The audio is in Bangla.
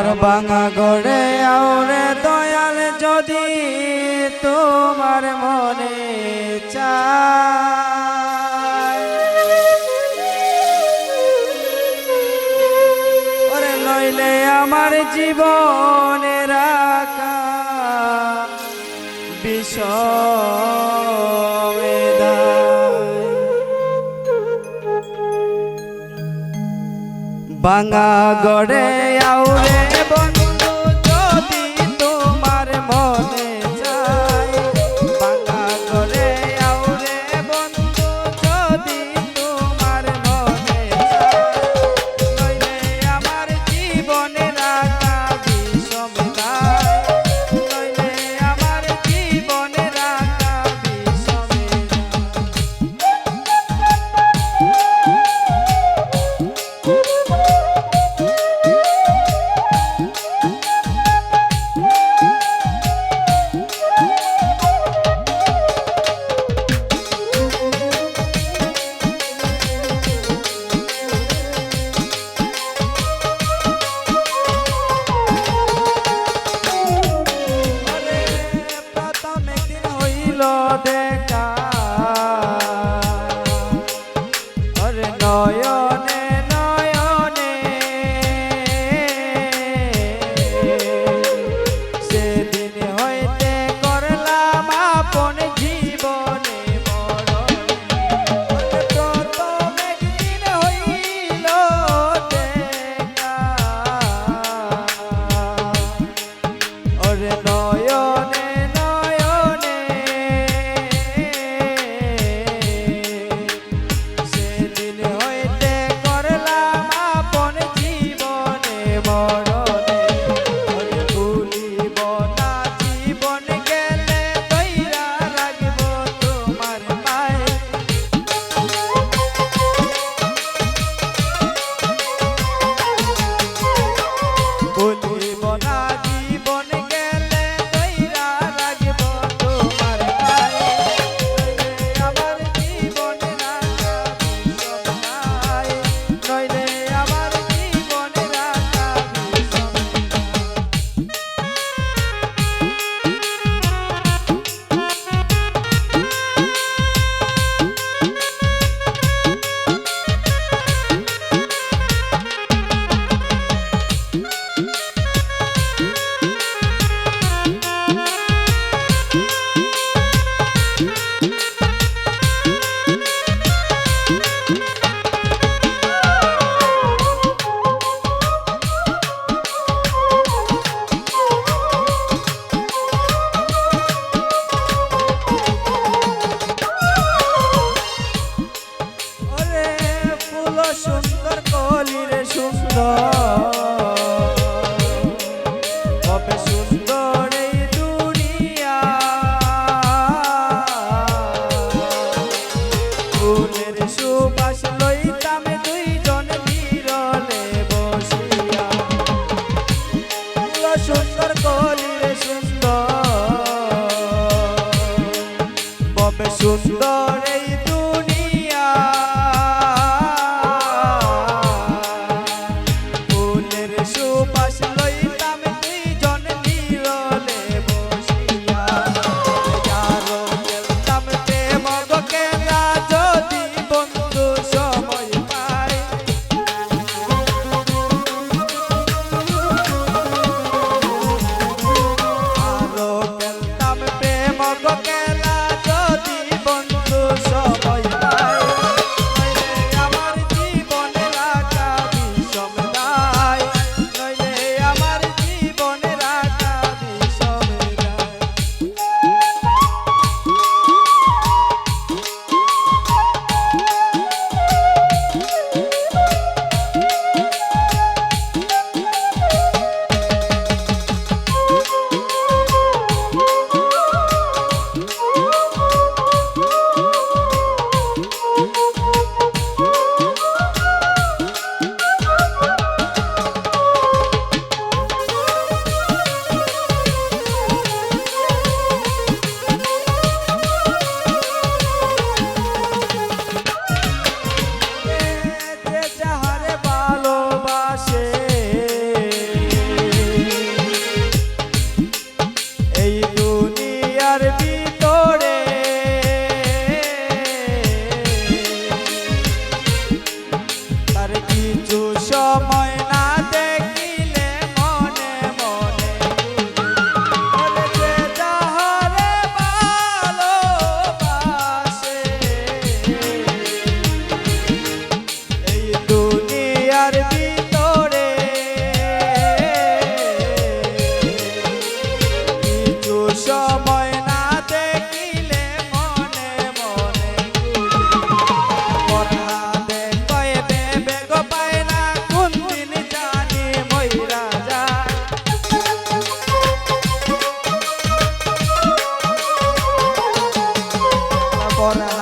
আমার ভাঙা গড়ে আওরে দয়াল যদি তোমার মনে চায়, ওরে নইলে আমার জীবনে রাখা ভাঙা গড়ে আউরে বন্ধু যদি তোমার মনে চায়, ভাঙা গড়ে আউরে বন্ধু যদি তোমার মনে চায়, নইলে আমার জীবনে রাখা বিষম দায়, নইলে আমার জীবনে রাখা বিষম দেখা ওরে নয়নে নয়নে, সেদিন হইতে করলাম আপন জীবনে মরণে, প্রথম একদিন হইল দেখা ওরে নয়নে সুন্দর কলিরে সুন্দর কবে সুন্দর এই দুনিয়া, ফুলের সুবাস লইতাম দুইজন বিরলে বসিয়া, সুন্দর কলিরে সুন্দর কবে সুন্দর এই দুনিয়া, সুবাস লইতাম দুইজন বিরলে বসিয়া, যারো খেলতাম প্রেম খেলা যদি বন্ধু সময় পায়, আরো খেলতাম প্রেম খেলা যদি বন্ধু সময় পায়, আমার জীবনে রাখা বিষম দায়, আমার জীবনে রাখা বিষম দায়। করা